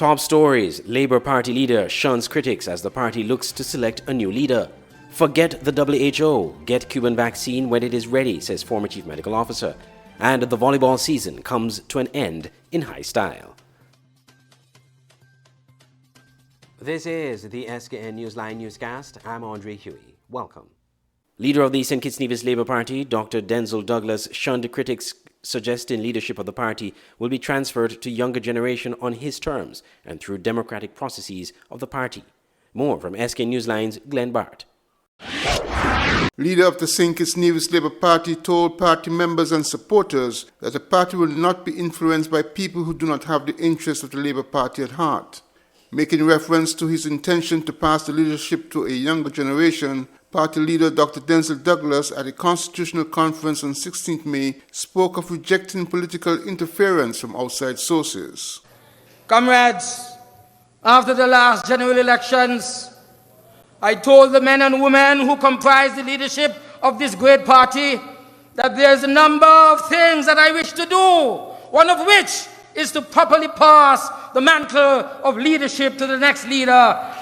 Top stories. Labour Party leader shuns critics as the party looks to select a new leader. Forget the WHO. Get Cuban vaccine when it is ready, says former Chief Medical Officer. And the volleyball season comes to an end in high style. This is the Skn Newsline Newscast. I'm Andre Huey. Welcome. Leader of the St. Kitts Nevis Labour Party, Dr. Denzel Douglas, shunned critics suggesting leadership of the party will be transferred to younger generation on his terms and through democratic processes of the party. More from Skn Newsline's Glenn Bart. Leader of the St. Kitts Nevis Labour Party told party members and supporters that the party will not be influenced by people who do not have the interests of the Labour Party at heart. Making reference to his intention to pass the leadership to a younger generation, party leader Dr. Denzel Douglas at a constitutional conference on 16th May spoke of rejecting political interference from outside sources. Comrades, after the last general elections, I told the men and women who comprise the leadership of this great party that there's a number of things that I wish to do, one of which is to properly pass the mantle of leadership to the next leader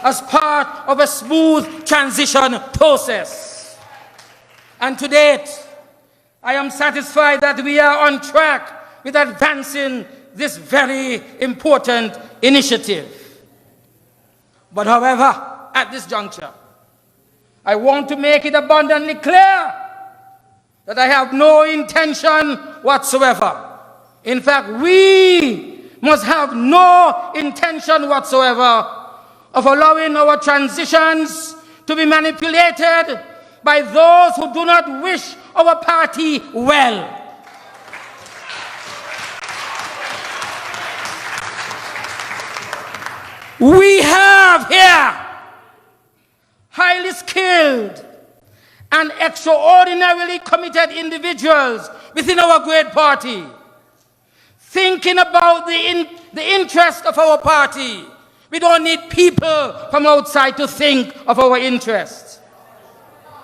as part of a smooth transition process. And to date, I am satisfied that we are on track with advancing this very important initiative. But however, at this juncture, I want to make it abundantly clear that I have no intention whatsoever. In fact, we must have no intention whatsoever of allowing our transitions to be manipulated by those who do not wish our party well. We have here highly skilled and extraordinarily committed individuals within our great party, thinking about the interest of our party. We don't need people from outside to think of our interests.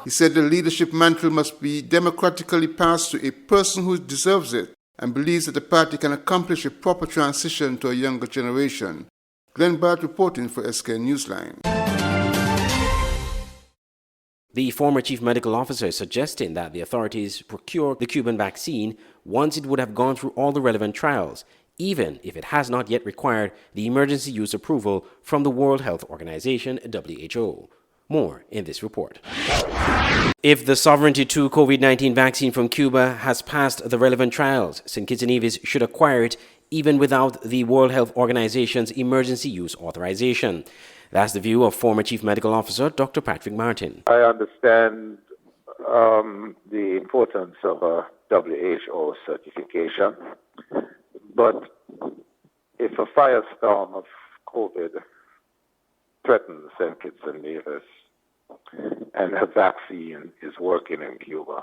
He said the leadership mantle must be democratically passed to a person who deserves it and believes that the party can accomplish a proper transition to a younger generation. Glenn Bart reporting for Skn Newsline. The former chief medical officer suggesting that the authorities procure the Cuban vaccine once it would have gone through all the relevant trials, even if it has not yet required the emergency use approval from the World Health Organization, WHO. More in this report. If the Sovereignty 2 COVID-19 vaccine from Cuba has passed the relevant trials, St. Kitts and Nevis should acquire it even without the World Health Organization's emergency use authorization. That's the view of former Chief Medical Officer Dr. Patrick Martin. I understand the importance of a WHO certification, but if a firestorm of COVID threatens St. Kitts and Nevis and a vaccine is working in Cuba,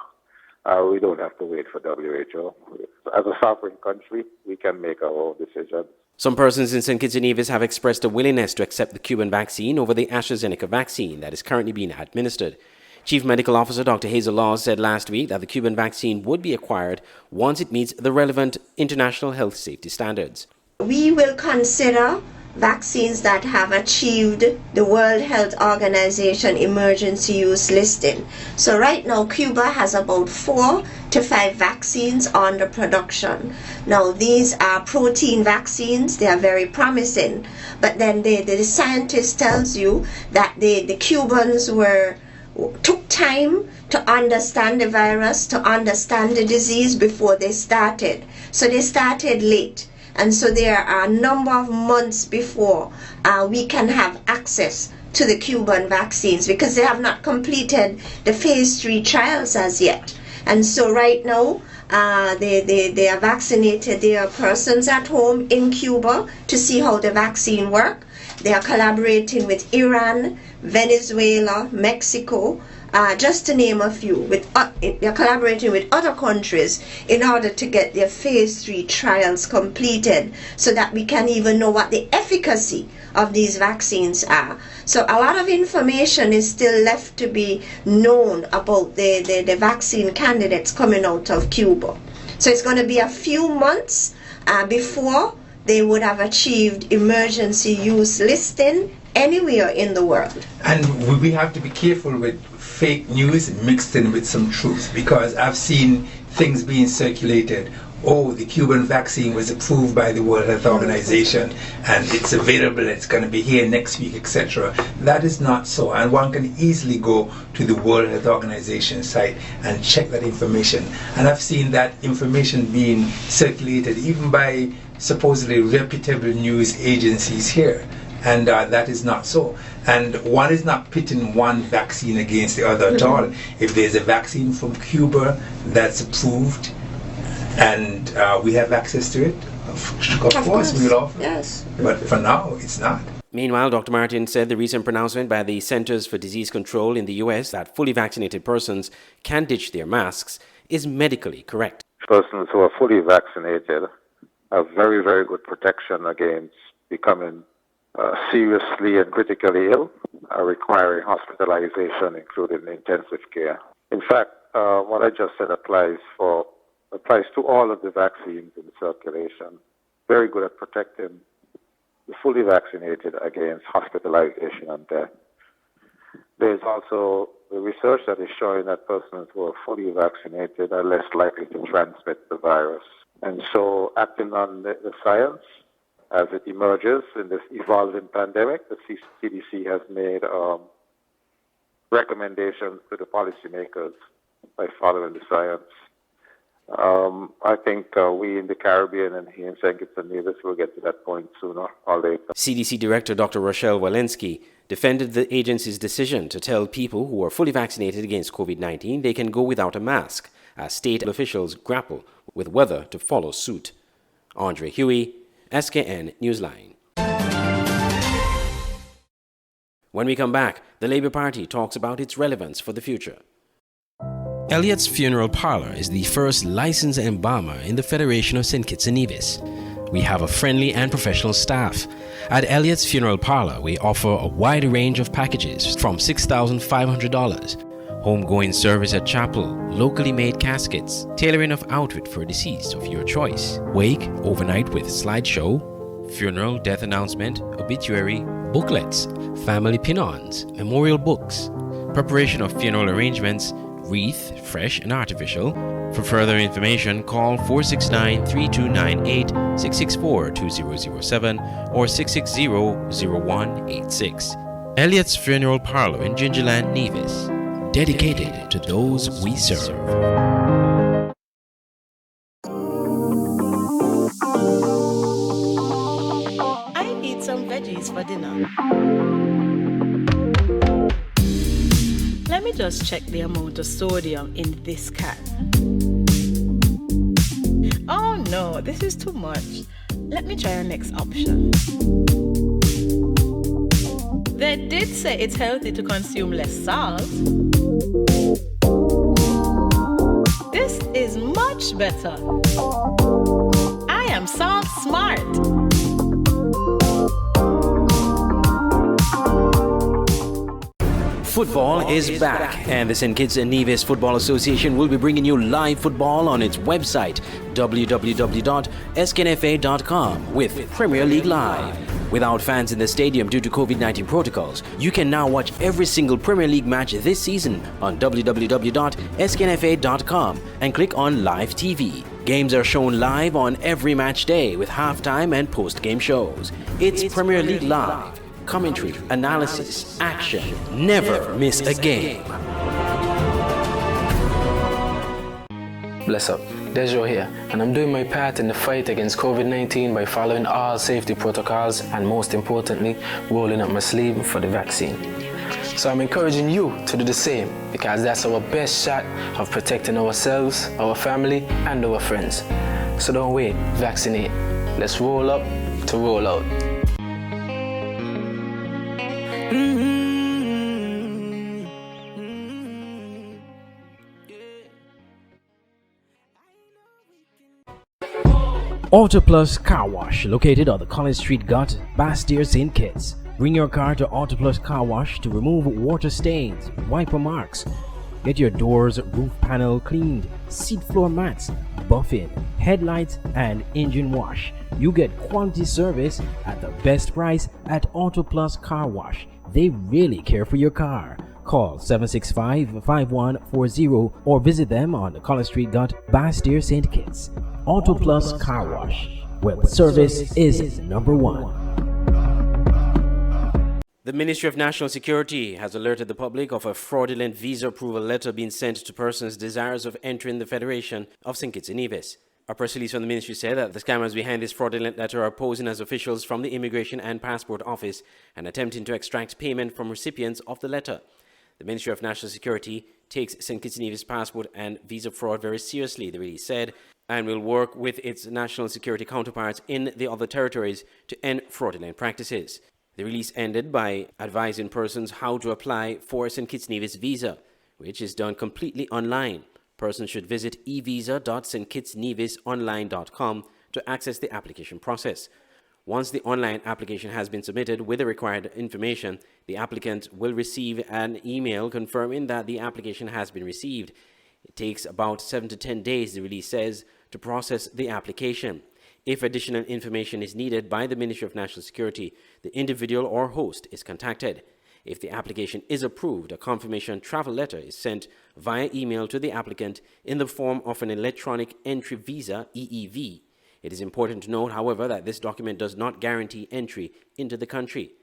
we don't have to wait for WHO. As a sovereign country, we can make our own decisions. Some persons in St. Kitts and Nevis have expressed a willingness to accept the Cuban vaccine over the AstraZeneca vaccine that is currently being administered. Chief Medical Officer Dr. Hazel Laws said last week that the Cuban vaccine would be acquired once it meets the relevant international health safety standards. We will consider vaccines that have achieved the World Health Organization emergency use listing. So right now Cuba has about 4 to 5 vaccines under production. Now these are protein vaccines. They are very promising, but then the scientist tells you that the Cubans took time to understand the virus, to understand the disease before they started. So they started late. And so there are a number of months before we can have access to the Cuban vaccines because they have not completed the phase 3 trials as yet. And so right now they are vaccinated their persons at home in Cuba to see how the vaccine works. They are collaborating with Iran, Venezuela, Mexico, just to name a few. They're collaborating with other countries in order to get their phase 3 trials completed so that we can even know what the efficacy of these vaccines are. So a lot of information is still left to be known about the vaccine candidates coming out of Cuba. So it's going to be a few months before they would have achieved emergency use listing anywhere in the world. And we have to be careful with fake news mixed in with some truth, because I've seen things being circulated. Oh, the Cuban vaccine was approved by the World Health Organization and it's available, it's going to be here next week, etc. That is not so, and one can easily go to the World Health Organization site and check that information. And I've seen that information being circulated even by supposedly reputable news agencies here. And that is not so. And one is not pitting one vaccine against the other at all. If there's a vaccine from Cuba that's approved and we have access to it, of course we will offer. Yes. But for now, it's not. Meanwhile, Dr. Martin said the recent pronouncement by the Centers for Disease Control in the U.S. that fully vaccinated persons can ditch their masks is medically correct. Persons who are fully vaccinated have very, very good protection against becoming seriously and critically ill, requiring hospitalization, including intensive care. In fact, what I just said applies to all of the vaccines in circulation. Very good at protecting the fully vaccinated against hospitalization and death. There's also the research that is showing that persons who are fully vaccinated are less likely to transmit the virus. And so, acting on the science as it emerges in this evolving pandemic, the CDC has made recommendations to the policymakers by following the science. I think we in the Caribbean and here in St. Kitts and Nevis will get to that point sooner or later. CDC Director Dr. Rochelle Walensky defended the agency's decision to tell people who are fully vaccinated against COVID-19 they can go without a mask, as state officials grapple with whether to follow suit. Andre Huey, Skn Newsline. When we come back, the Labour Party talks about its relevance for the future. Elliot's Funeral Parlour is the first licensed embalmer in the Federation of St. Kitts and Nevis. We have a friendly and professional staff. At Elliot's Funeral Parlour, we offer a wide range of packages from $6,500. Homegoing service at chapel, locally made caskets, tailoring of outfit for deceased of your choice, wake, overnight with slideshow, funeral, death announcement, obituary, booklets, family pin-ons, memorial books, preparation of funeral arrangements, wreath, fresh and artificial. For further information, call 469-3298, 664-2007 or 660-0186. Elliot's Funeral Parlour in Gingerland, Nevis. Dedicated to those we serve. I eat some veggies for dinner. Let me just check the amount of sodium in this can. Oh no, this is too much. Let me try our next option. They did say it's healthy to consume less salt. This is much better. I am salt smart. Football is back, and the St. Kitts and Nevis Football Association will be bringing you live football on its website, www.sknfa.com, with Premier League Live. Without fans in the stadium due to COVID-19 protocols, you can now watch every single Premier League match this season on www.sknfa.com and click on Live TV. Games are shown live on every match day with halftime and post-game shows. It's Premier League Live. Commentary, analysis, action. Never miss a game. Bless up, Dejo here, and I'm doing my part in the fight against COVID-19 by following all safety protocols and most importantly, rolling up my sleeve for the vaccine. So I'm encouraging you to do the same because that's our best shot of protecting ourselves, our family, and our friends. So don't wait, vaccinate. Let's roll up to roll out. Autoplus Car Wash, located on the College Street Gut, Bastyr, St. Kitts. Bring your car to Autoplus Car Wash to remove water stains, wiper marks, Get your doors, roof panel cleaned, seat floor mats, buffing, headlights, and engine wash. You get quality service at the best price at Auto Plus Car Wash. They really care for your car. Call 765-5140 or visit them on College Street, Bastyr, St. Kitts. Auto Plus Car Wash, where the service is number one. The Ministry of National Security has alerted the public of a fraudulent visa approval letter being sent to persons desirous of entering the Federation of St. Kitts and Nevis. A press release from the ministry said that the scammers behind this fraudulent letter are posing as officials from the Immigration and Passport Office and attempting to extract payment from recipients of the letter. The Ministry of National Security takes St. Kitts and Nevis passport and visa fraud very seriously, the release said, and will work with its national security counterparts in the other territories to end fraudulent practices. The release ended by advising persons how to apply for a St. Kitts and Nevis visa, which is done completely online. Persons should visit evisa.stkittsnevisonline.com to access the application process. Once the online application has been submitted with the required information, the applicant will receive an email confirming that the application has been received. It takes about 7 to 10 days, the release says, to process the application. If additional information is needed by the Ministry of National Security, the individual or host is contacted. If the application is approved, a confirmation travel letter is sent via email to the applicant in the form of an electronic entry visa, EEV. It is important to note, however, that this document does not guarantee entry into the country.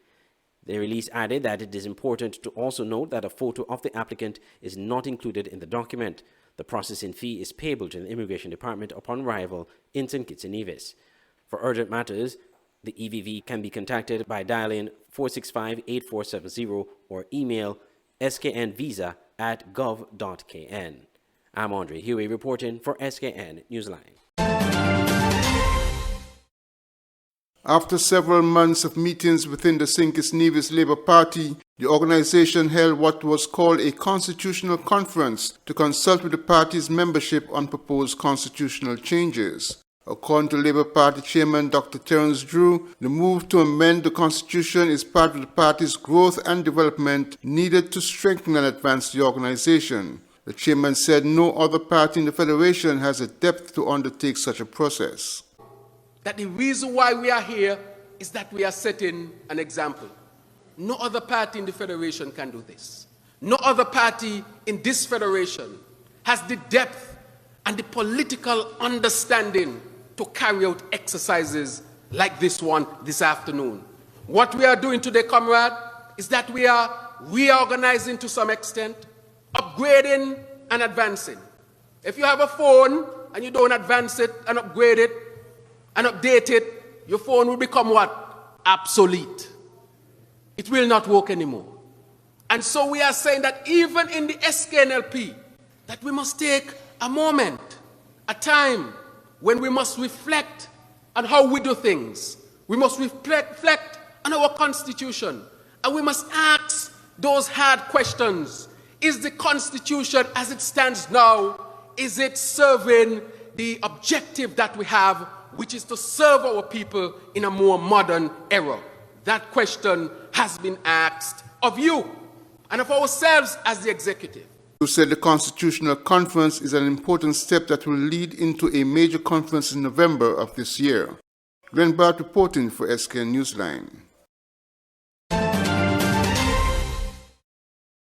The release added that it is important to also note that a photo of the applicant is not included in the document. The processing fee is payable to the Immigration Department upon arrival in St. Kitts and Nevis. For urgent matters, the EVV can be contacted by dialing 465-8470 or email sknvisa@gov.kn. I'm Andre Huey reporting for SKN Newsline. After several months of meetings within the St. Kitts Nevis Labour Party, the organization held what was called a constitutional conference to consult with the party's membership on proposed constitutional changes. According to Labour Party Chairman Dr. Terence Drew, the move to amend the Constitution is part of the party's growth and development needed to strengthen and advance the organization. The chairman said no other party in the Federation has the depth to undertake such a process. That the reason why we are here is that we are setting an example. No other party in the Federation can do this. No other party in this Federation has the depth and the political understanding to carry out exercises like this one this afternoon. What we are doing today, comrade, is that we are reorganizing to some extent, upgrading and advancing. If you have a phone and you don't advance it and upgrade it and update it, your phone will become what? Obsolete. It will not work anymore. And so we are saying that even in the SKNLP, that we must take a moment, a time, when we must reflect on how we do things. We must reflect on our Constitution. And we must ask those hard questions. Is the Constitution as it stands now, is it serving the objective that we have, which is to serve our people in a more modern era? That question has been asked of you and of ourselves as the executive. You said the Constitutional Conference is an important step that will lead into a major conference in November of this year. Glenn Bart reporting for Skn Newsline.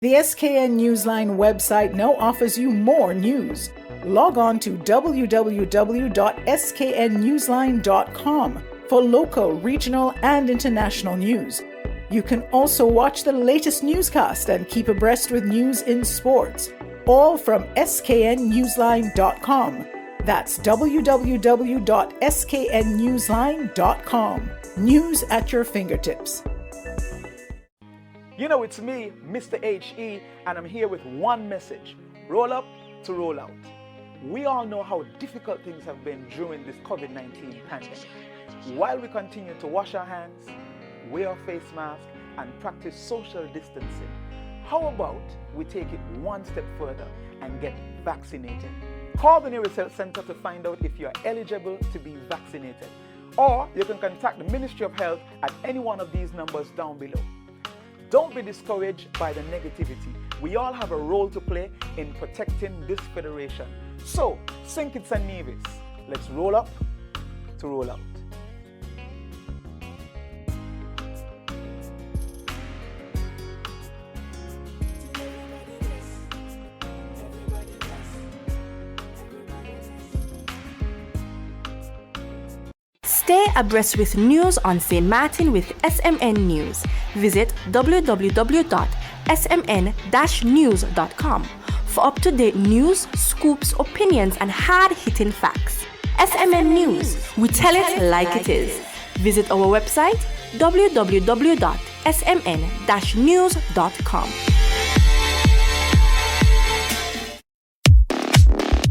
The Skn Newsline website now offers you more news. Log on to www.sknnewsline.com for local, regional, and international news. You can also watch the latest newscast and keep abreast with news in sports, all from sknnewsline.com. That's www.sknnewsline.com. News at your fingertips. You know, it's me, Mr. HE, and I'm here with one message. Roll up to roll out. We all know how difficult things have been during this COVID-19 pandemic. While we continue to wash our hands, wear a face mask, and practice social distancing, how about we take it one step further and get vaccinated? Call the nearest health center to find out if you are eligible to be vaccinated. Or you can contact the Ministry of Health at any one of these numbers down below. Don't be discouraged by the negativity. We all have a role to play in protecting this federation. So, St. Kitts and Nevis, let's roll up to roll out. Stay abreast with news on St. Martin with SMN News. Visit www.smn-news.com for up-to-date news, scoops, opinions, and hard-hitting facts. SMN News, we tell it like it is. Visit our website www.smn-news.com.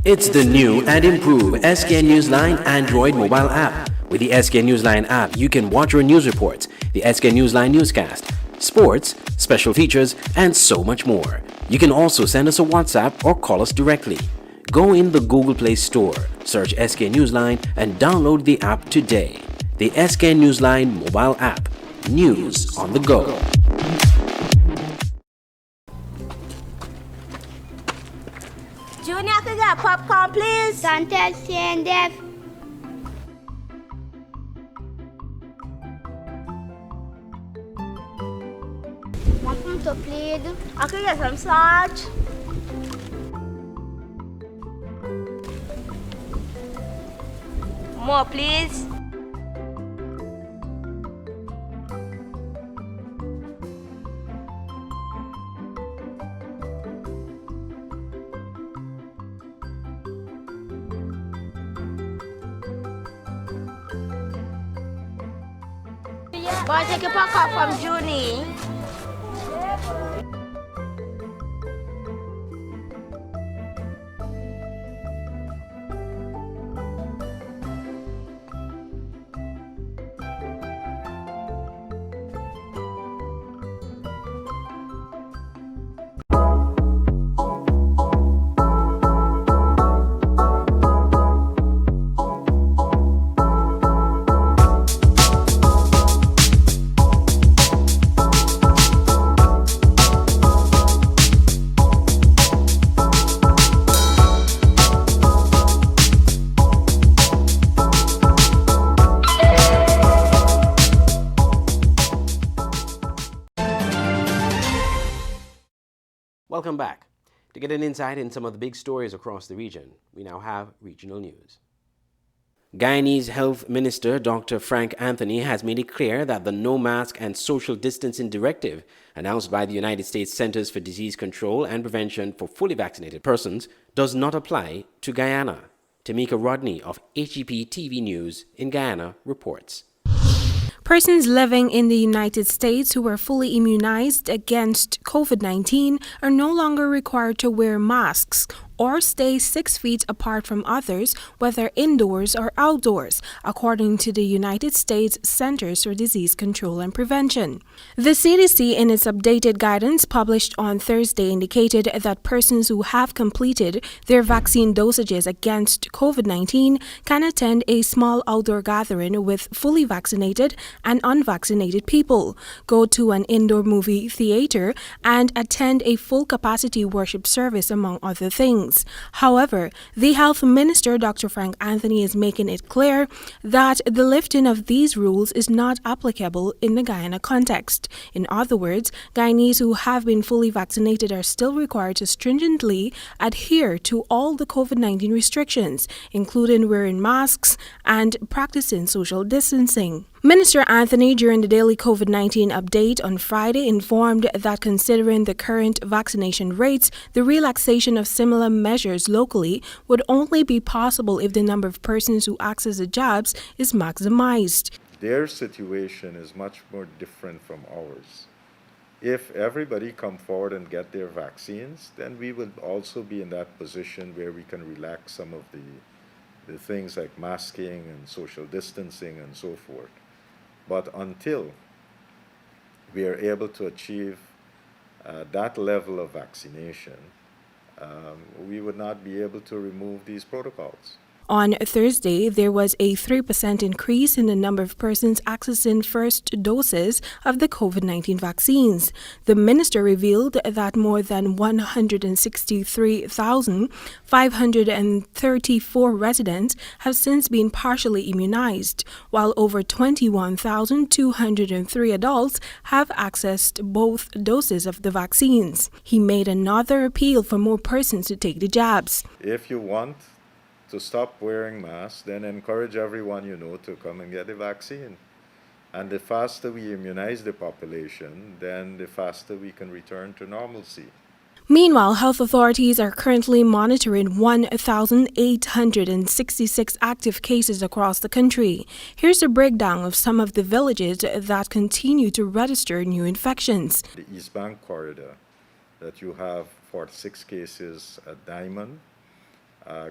It's the new and improved Skn Newsline Android mobile app. With the Skn Newsline app, you can watch your news reports, the Skn Newsline Newscast, sports, special features, and so much more. You can also send us a WhatsApp or call us directly. Go in the Google Play Store, search Skn Newsline, and download the app today. The Skn Newsline mobile app. News on the go. Junior, can I get popcorn, please? Don't tell Shane, Dev. Want some to plead? I can get some salt. More, please. Boy, take a pack from Junie. Welcome back. To get an insight in some of the big stories across the region, we now have regional news. Guyanese Health Minister Dr. Frank Anthony has made it clear that the no mask and social distancing directive announced by the United States Centers for Disease Control and Prevention for fully vaccinated persons does not apply to Guyana. Tamika Rodney of HEP TV News in Guyana reports. Persons living in the United States who are fully immunized against COVID-19 are no longer required to wear masks or stay 6 feet apart from others, whether indoors or outdoors, according to the United States Centers for Disease Control and Prevention. The CDC, in its updated guidance published on Thursday, indicated that persons who have completed their vaccine dosages against COVID-19 can attend a small outdoor gathering with fully vaccinated and unvaccinated people, go to an indoor movie theater, and attend a full-capacity worship service, among other things. However, the Health Minister, Dr. Frank Anthony, is making it clear that the lifting of these rules is not applicable in the Guyana context. In other words, Guyanese who have been fully vaccinated are still required to stringently adhere to all the COVID-19 restrictions, including wearing masks and practicing social distancing. Minister Anthony, during the daily COVID-19 update on Friday, informed that considering the current vaccination rates, the relaxation of similar measures locally would only be possible if the number of persons who access the jobs is maximized. Their situation is much more different from ours. If everybody come forward and get their vaccines, then we will also be in that position where we can relax some of the things like masking and social distancing and so forth. But until we are able to achieve that level of vaccination, we would not be able to remove these protocols. On Thursday, there was a 3% increase in the number of persons accessing first doses of the COVID-19 vaccines. The minister revealed that more than 163,534 residents have since been partially immunized, while over 21,203 adults have accessed both doses of the vaccines. He made another appeal for more persons to take the jabs. If you want to stop wearing masks, then encourage everyone you know to come and get the vaccine. And the faster we immunize the population, then the faster we can return to normalcy. Meanwhile, health authorities are currently monitoring 1,866 active cases across the country. Here's a breakdown of some of the villages that continue to register new infections. The East Bank corridor, that you have 46 cases at Diamond.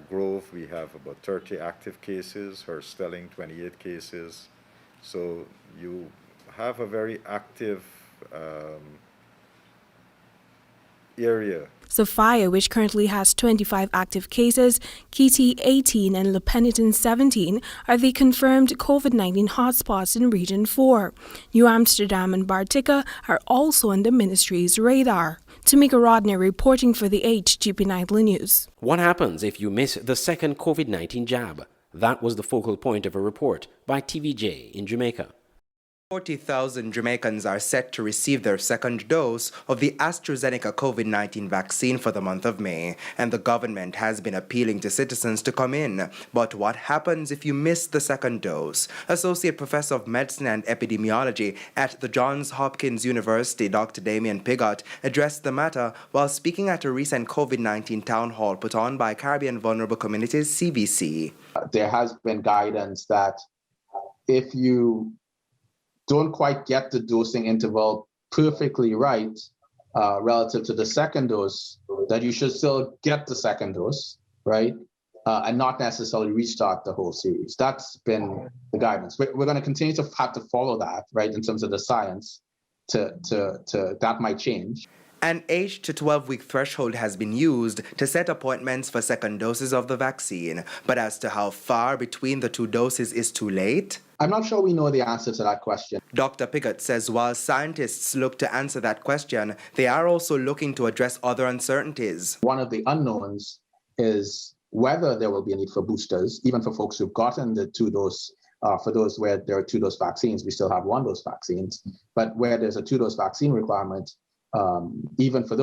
Grove, we have about 30 active cases. Herstelling, 28 cases. So you have a very active area. Sophia, which currently has 25 active cases, Kiti 18 and Lepeniton 17 are the confirmed COVID-19 hotspots in Region 4. New Amsterdam and Bartica are also on the ministry's radar. Tamika Rodner reporting for the HGP Nightly News. What happens if you miss the second COVID-19 jab? That was the focal point of a report by TVJ in Jamaica. 40,000 Jamaicans are set to receive their second dose of the AstraZeneca COVID-19 vaccine for the month of May, and the government has been appealing to citizens to come in. But what happens if you miss the second dose? Associate Professor of Medicine and Epidemiology at the Johns Hopkins University, Dr. Damien Pigott, addressed the matter while speaking at a recent COVID-19 town hall put on by Caribbean Vulnerable Communities, CVC. There has been guidance that if you don't quite get the dosing interval perfectly right relative to the second dose, that you should still get the second dose, right? And not necessarily restart the whole series. That's been the guidance. We're going to continue to have to follow that, right, in terms of the science, that might change. An 8 to 12-week threshold has been used to set appointments for second doses of the vaccine. But as to how far between the two doses is too late? I'm not sure we know the answer to that question. Dr. Pigott says while scientists look to answer that question, they are also looking to address other uncertainties. One of the unknowns is whether there will be a need for boosters, even for folks who've gotten the two-dose. For those where there are two-dose vaccines, we still have one-dose vaccines. But where there's a two-dose vaccine requirement, even for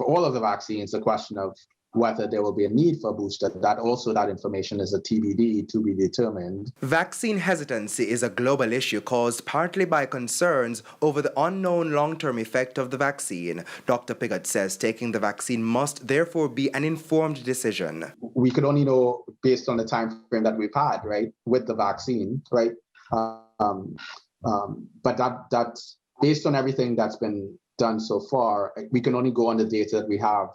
all of the vaccines, the question of whether there will be a need for a booster, that information is a TBD, to be determined. Vaccine hesitancy is a global issue caused partly by concerns over the unknown long-term effect of the vaccine. Dr. Pigott says taking the vaccine must therefore be an informed decision. We could only know based on the time frame that we've had, right, with the vaccine, right? But that's based on everything that's been done so far, we can only go on the data that we have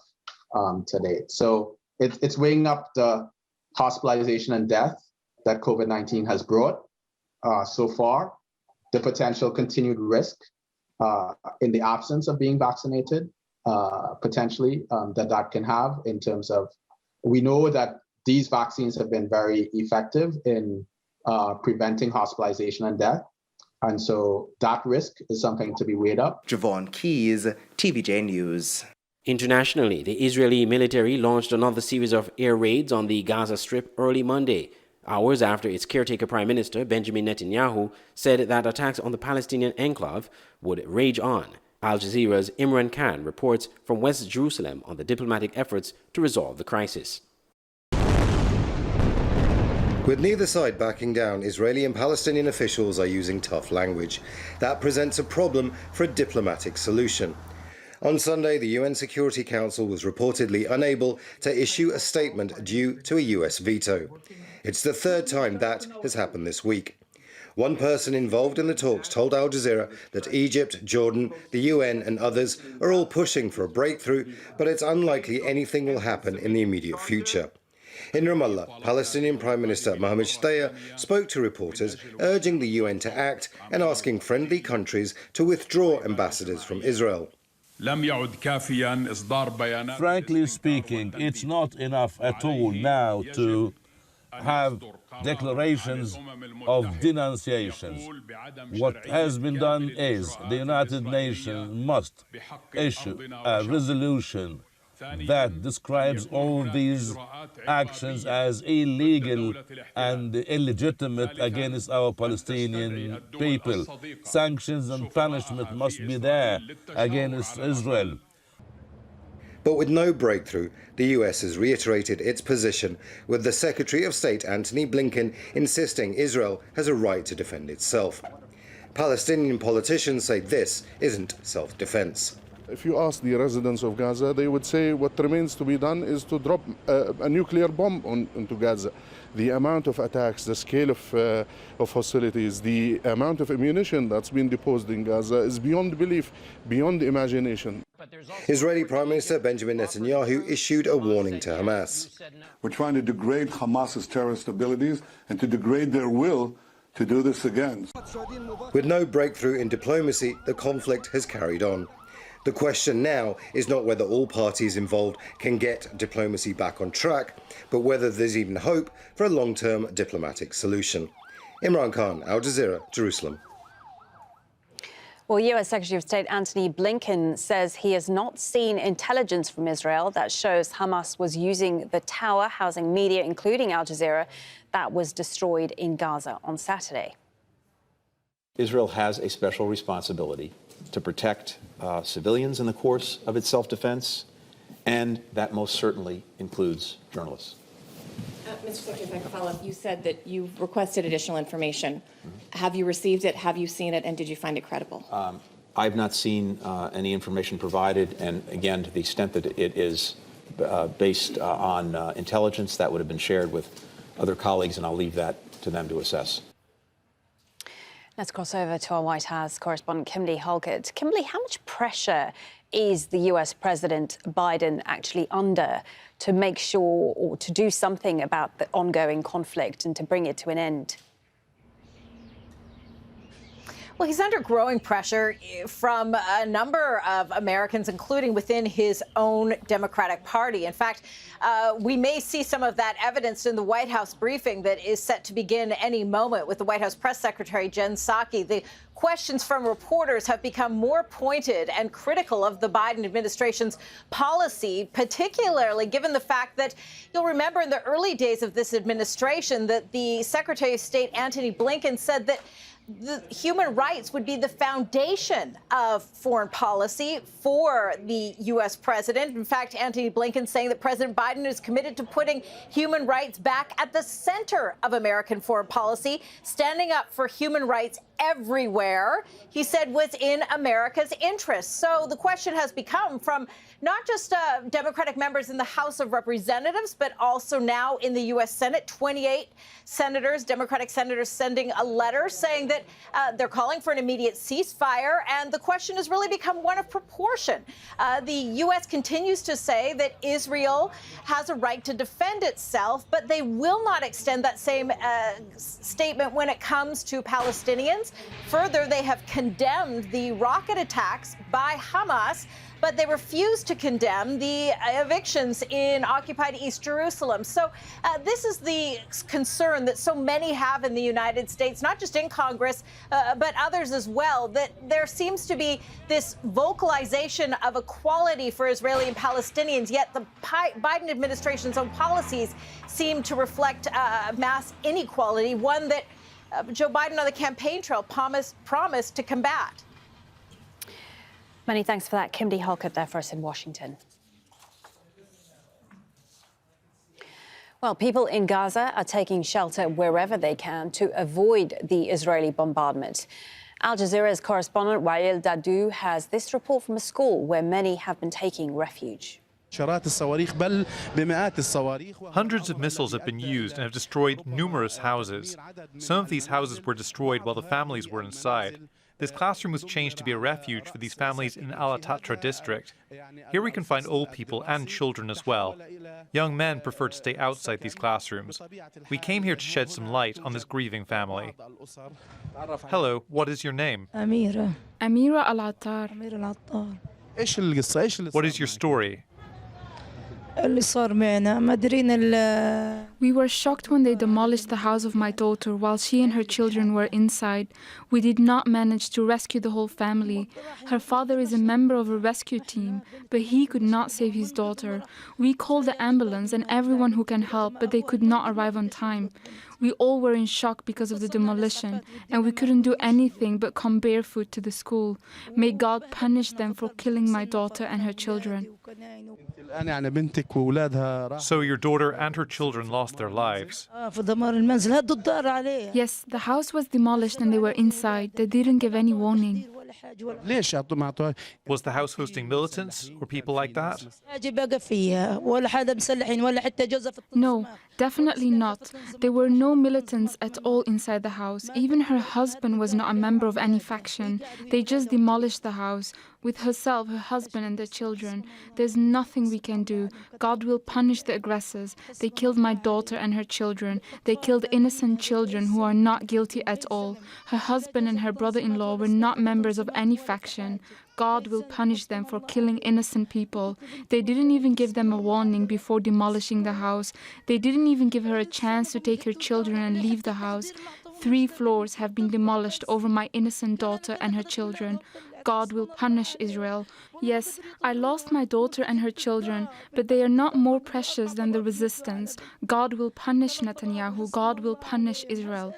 to date. So it's weighing up the hospitalization and death that COVID-19 has brought so far, the potential continued risk in the absence of being vaccinated, potentially that can have in terms of, we know that these vaccines have been very effective in preventing hospitalization and death. And so that risk is something to be weighed up. Javon Keys, TVJ News. Internationally, the Israeli military launched another series of air raids on the Gaza Strip early Monday, hours after its caretaker Prime Minister Benjamin Netanyahu said that attacks on the Palestinian enclave would rage on. Al Jazeera's Imran Khan reports from West Jerusalem on the diplomatic efforts to resolve the crisis. With neither side backing down, Israeli and Palestinian officials are using tough language. That presents a problem for a diplomatic solution. On Sunday, the UN Security Council was reportedly unable to issue a statement due to a US veto. It's the third time that has happened this week. One person involved in the talks told Al Jazeera that Egypt, Jordan, the UN and others are all pushing for a breakthrough, but it's unlikely anything will happen in the immediate future. In Ramallah, Palestinian Prime Minister Mohammed Shtayyeh spoke to reporters, urging the UN to act and asking friendly countries to withdraw ambassadors from Israel. Frankly speaking, it's not enough at all now to have declarations of denunciations. What has been done is the United Nations must issue a resolution that describes all these actions as illegal and illegitimate against our Palestinian people. Sanctions and punishment must be there against Israel. But with no breakthrough, the US has reiterated its position, with the Secretary of State Antony Blinken insisting Israel has a right to defend itself. Palestinian politicians say this isn't self-defense. If you ask the residents of Gaza, they would say what remains to be done is to drop a nuclear bomb into Gaza. The amount of attacks, the scale of hostilities, the amount of ammunition that's been deposed in Gaza is beyond belief, beyond imagination. Israeli Prime Minister Benjamin Netanyahu issued a warning to Hamas. We're trying to degrade Hamas's terrorist abilities and to degrade their will to do this again. With no breakthrough in diplomacy, the conflict has carried on. The question now is not whether all parties involved can get diplomacy back on track, but whether there's even hope for a long-term diplomatic solution. Imran Khan, Al Jazeera, Jerusalem. Well, U.S. Secretary of State Antony Blinken says he has not seen intelligence from Israel that shows Hamas was using the tower housing media, including Al Jazeera, that was destroyed in Gaza on Saturday. Israel has a special responsibility to protect civilians in the course of its self-defense, and that most certainly includes journalists. Mr. Secretary, if I could follow up, you said that you've requested additional information. Have you received it? Have you seen it? And did you find it credible? I've not seen any information provided, and again, to the extent that it is based on intelligence, that would have been shared with other colleagues, and I'll leave that to them to assess. Let's cross over to our White House correspondent, Kimberly Halkett. Kimberly, how much pressure is the US President Biden actually under to make sure or to do something about the ongoing conflict and to bring it to an end? Well, he's under growing pressure from a number of Americans, including within his own Democratic Party. In fact, we may see some of that evidence in the White House briefing that is set to begin any moment with the White House Press Secretary Jen Psaki. The questions from reporters have become more pointed and critical of the Biden administration's policy, particularly given the fact that you'll remember in the early days of this administration that the Secretary of State Antony Blinken said that the human rights would be the foundation of foreign policy for the U.S. president. In fact, Antony Blinken saying that President Biden is committed to putting human rights back at the center of American foreign policy, standing up for human rights everywhere, he said, was in America's interest. So the question has become from not just Democratic members in the House of Representatives, but also now in the U.S. Senate, 28 senators, Democratic senators, sending a letter saying that they're calling for an immediate ceasefire. And the question has really become one of proportion. The U.S. continues to say that Israel has a right to defend itself, but they will not extend that same statement when it comes to Palestinians. Further, they have condemned the rocket attacks by Hamas, but they refuse to condemn the evictions in occupied East Jerusalem. So this is the concern that so many have in the United States, not just in Congress, but others as well, that there seems to be this vocalization of equality for Israeli and Palestinians, yet the Biden administration's own policies seem to reflect mass inequality, one that Joe Biden on the campaign trail promised to combat. Many thanks for that. Kimberly Halkett there for us in Washington. Well, people in Gaza are taking shelter wherever they can to avoid the Israeli bombardment. Al Jazeera's correspondent Wael Dadou has this report from a school where many have been taking refuge. Hundreds of missiles have been used and have destroyed numerous houses. Some of these houses were destroyed while the families were inside. This classroom was changed to be a refuge for these families in Al-Atatra district. Here we can find old people and children as well. Young men prefer to stay outside these classrooms. We came here to shed some light on this grieving family. Hello, what is your name? Amira Al-Attar. What is your story? We were shocked when they demolished the house of my daughter while she and her children were inside. We did not manage to rescue the whole family. Her father is a member of a rescue team, but he could not save his daughter. We called the ambulance and everyone who can help, but they could not arrive on time. We all were in shock because of the demolition, and we couldn't do anything but come barefoot to the school. May God punish them for killing my daughter and her children. So your daughter and her children lost their lives. Yes, the house was demolished and they were inside. They didn't give any warning. Was the house hosting militants or people like that? No, definitely not. There were no militants at all inside the house. Even her husband was not a member of any faction. They just demolished the house with herself, her husband and their children. There's nothing we can do. God will punish the aggressors. They killed my daughter and her children. They killed innocent children who are not guilty at all. Her husband and her brother-in-law were not members of any faction. God will punish them for killing innocent people. They didn't even give them a warning before demolishing the house. They didn't even give her a chance to take her children and leave the house. 3 floors have been demolished over my innocent daughter and her children. God will punish Israel. Yes, I lost my daughter and her children, but they are not more precious than the resistance. God will punish Netanyahu. God will punish Israel.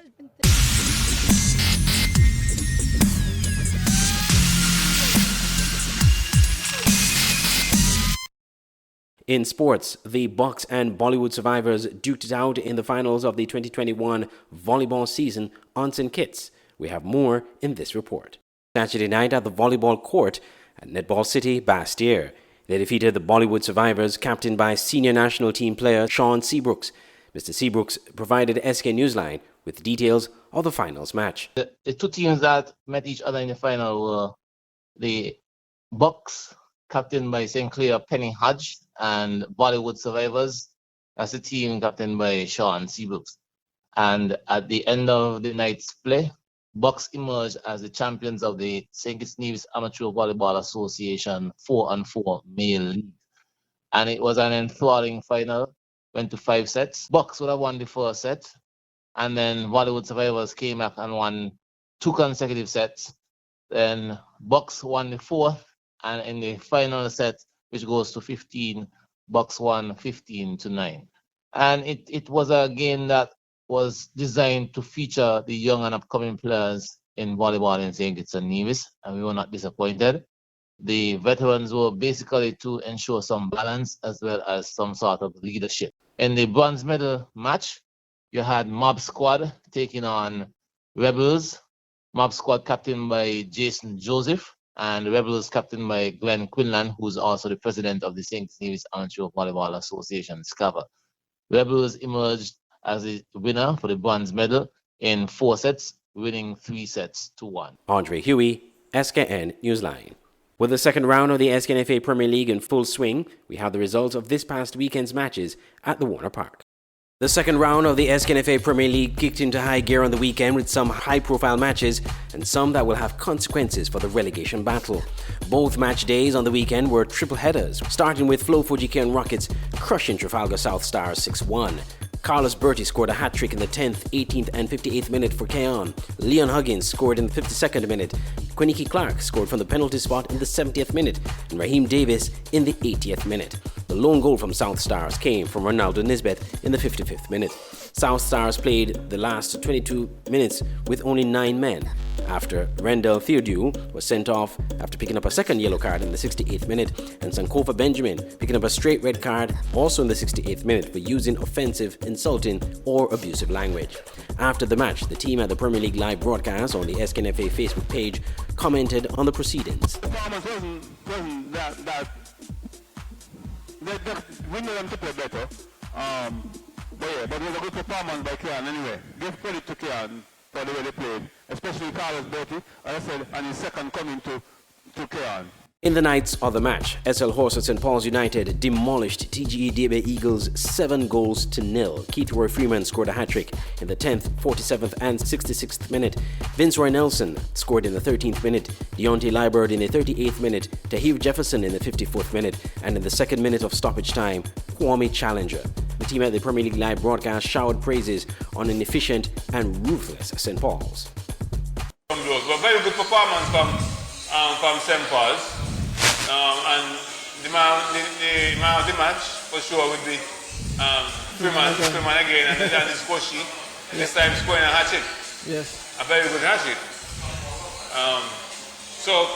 In sports, the box and Bollywood survivors duked it out in the finals of the 2021 volleyball season on St. Kitts. We have more in this report. Saturday night at the volleyball court at Netball City, Bastyr. They defeated the Bollywood survivors, captained by senior national team player Sean Seabrooks. Mr. Seabrooks provided Skn Newsline with details of the finals match. The 2 teams that met each other in the final were the Bucks, captained by St. Clair Penny Hodge, and Bollywood survivors. That's the team captained by Sean Seabrooks. And at the end of the night's play, Bucks emerged as the champions of the St. Kitts Nevis Amateur Volleyball Association 4-on-4 male league. And it was an enthralling final, went to 5 sets. Bucks would have won the first set, and then Bollywood survivors came back and won 2 consecutive sets. Then Bucks won the 4th, and in the final set, which goes to 15, Bucks won 15-9. And it was a game that was designed to feature the young and upcoming players in volleyball in St. Kitts and Nevis, and we were not disappointed. The veterans were basically to ensure some balance as well as some sort of leadership. In the bronze medal match, you had Mob Squad taking on Rebels. Mob Squad captained by Jason Joseph, and Rebels captained by Glenn Quinlan, who's also the president of the St. Kitts Nevis Amateur Volleyball Association, SCAVA. Rebels emerged as the winner for the bronze medal in 4 sets, winning 3 sets to 1. Andre Huey, Skn Newsline. With the second round of the SKNFA Premier League in full swing, we have the results of this past weekend's matches at the Warner Park. The second round of the SKNFA Premier League kicked into high gear on the weekend with some high-profile matches and some that will have consequences for the relegation battle. Both match days on the weekend were triple headers, starting with Flo Fujikayan Rockets crushing Trafalgar South Stars 6-1. Carlos Berti scored a hat-trick in the 10th, 18th and 58th minute for Kayon. Leon Huggins scored in the 52nd minute. Quinnicky Clark scored from the penalty spot in the 70th minute, and Raheem Davis in the 80th minute. The lone goal from South Stars came from Ronaldo Nisbet in the 55th minute. South Stars played the last 22 minutes with only 9 men, after Rendell Theodule was sent off after picking up a second yellow card in the 68th minute, and Sankofa Benjamin picking up a straight red card also in the 68th minute for using offensive, insulting or abusive language. After the match, the team at the Premier League live broadcast on the SKNFA Facebook page commented on the proceedings. The performance wasn't that we need them to play better. But it was a good performance by Kian anyway. Give credit to Kian for the way they played, especially Carlos Berti, as I said, and his second coming to Kian. In the night's other match, SL Horse at St. Paul's United demolished TGE DB Eagles 7-0. Keith Roy Freeman scored a hat-trick in the 10th, 47th and 66th minute. Vince Roy Nelson scored in the 13th minute. Deontay Liburd in the 38th minute. Tahir Jefferson in the 54th minute. And in the 2nd minute of stoppage time, Kwame Challenger. The team at the Premier League Live broadcast showered praises on an efficient and ruthless St. Paul's. Very good performance from St. Paul's. And the man of the match, for sure, with the Freeman again, and then the score sheet, and this time scoring a hat-trick. Yes. A very good hat-trick. So,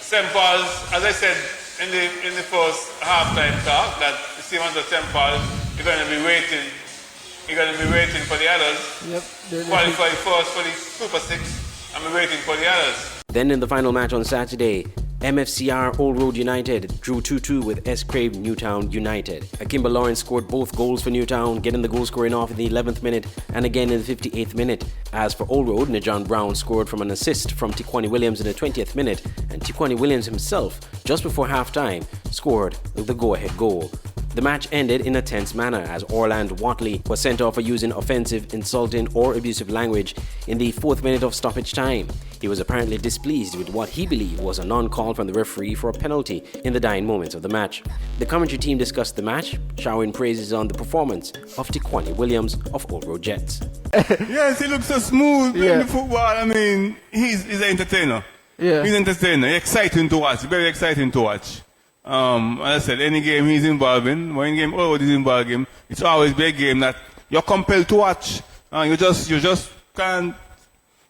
St. Paul's, as I said in the first half-time talk, that the team under St. Paul's, you're going to be waiting for the others. Yep. Qualify first for the Super 6, and be waiting for the others. Then in the final match on Saturday, MFCR Old Road United drew 2-2 with S. Crave Newtown United. Akimba Lawrence scored both goals for Newtown, getting the goal scoring off in the 11th minute and again in the 58th minute. As for Old Road, Najon Brown scored from an assist from Tiquani Williams in the 20th minute, and Tiquani Williams himself, just before half-time, scored the go-ahead goal. The match ended in a tense manner as Orland Watley was sent off for using offensive, insulting or abusive language in the 4th minute of stoppage time. He was apparently displeased with what he believed was a non-call from the referee for a penalty in the dying moments of the match. The commentary team discussed the match, showering praises on the performance of Tiquani Williams of Old Road Jets. Yes, he looks so smooth in the football. I mean, he's an entertainer. Yeah. He's an entertainer. Exciting to watch. Very exciting to watch. As I said, any game he's involved in, or any game Old Road is involved in, it's always be a game that you're compelled to watch. You just can't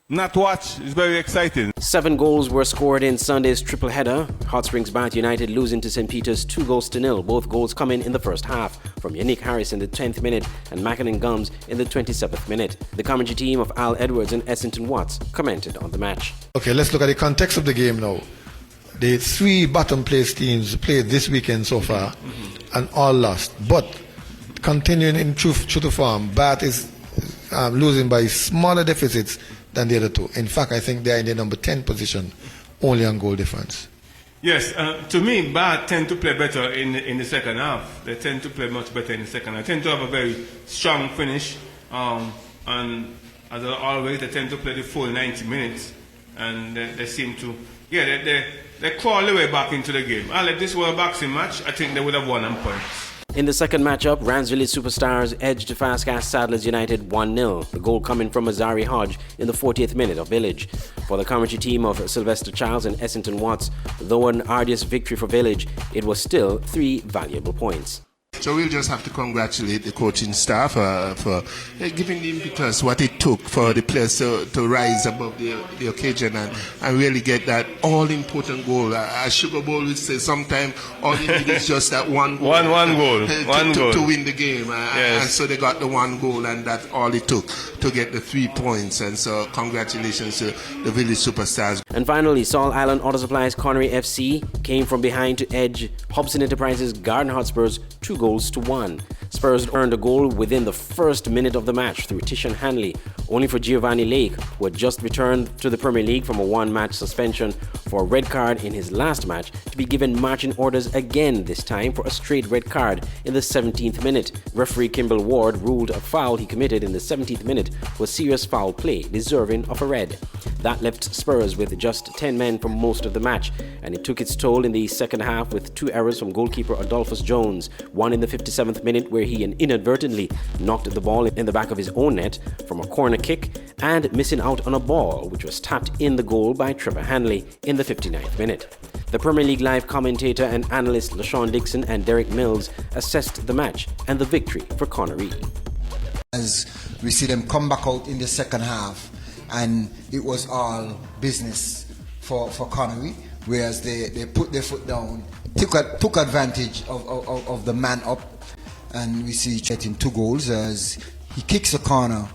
not watch. It's very exciting. 7 goals were scored in Sunday's triple header. Hot Springs Bath United losing to St. Peter's 2-0. Both goals coming in the first half from Yannick Harris in the 10th minute and Mackinnon Gums in the 27th minute. The commentary team of Al Edwards and Essington Watts commented on the match. Okay, let's look at the context of the game now. The 3 bottom place teams played this weekend so far and all lost. But continuing in true to form, Bath is losing by smaller deficits than the other two. In fact, I think they are in the number 10 position, only on goal difference. Yes, to me, Bath tend to play better in the second half. They tend to play much better in the second half. They tend to have a very strong finish. And as always, they tend to play the full 90 minutes. And they seem to, they crawl their way back into the game. If this were a boxing match, I think they would have won on points. In the second matchup, Rands Village Superstars edged Fastcast Saddlers United 1-0. The goal coming from Azari Hodge in the 40th minute of Village. For the commentary team of Sylvester Childs and Essington Watts, though an arduous victory for Village, it was still 3 valuable points. So we'll just have to congratulate the coaching staff for giving the impetus what it took for the players to rise above the occasion and really get that all-important goal. As Sugar Bowl would say, sometimes all you need is just that one goal. One goal. To win the game. Yes. And so they got the 1 goal, and that's all it took to get the 3 points. And so congratulations to the Village Superstars. And finally, Saul Island Auto Supplies Connery FC came from behind to edge Hobson Enterprises Garden Hotspurs 2-1. Spurs earned a goal within the first minute of the match through Tishan Hanley, only for Giovanni Lake, who had just returned to the Premier League from a 1-match suspension for a red card in his last match, to be given marching orders again, this time for a straight red card in the 17th minute. Referee Kimball Ward ruled a foul he committed in the 17th minute was serious foul play, deserving of a red. That left Spurs with just 10 men for most of the match, and it took its toll in the second half with 2 errors from goalkeeper Adolphus Jones, one in the 57th minute where he inadvertently knocked the ball in the back of his own net from a corner kick, and missing out on a ball which was tapped in the goal by Trevor Hanley in the 59th minute. The Premier League Live commentator and analyst LaShawn Dixon and Derek Mills assessed the match and the victory for Connery. As we see them come back out in the second half, and it was all business for Connery, whereas they put their foot down, took advantage of the man up, and we see getting 2 goals as he kicks a corner,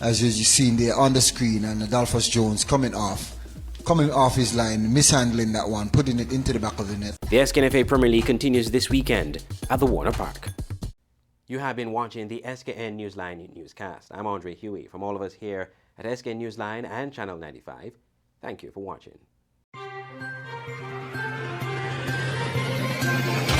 as you seen there on the screen, and Adolphus Jones coming off his line, mishandling that one, putting it into the back of the net. The SKNFA Premier League continues this weekend at the Warner Park. You have been watching the Skn Newsline Newscast. I'm Andre Huey. From all of us here at Skn Newsline and Channel 95, thank you for watching. May.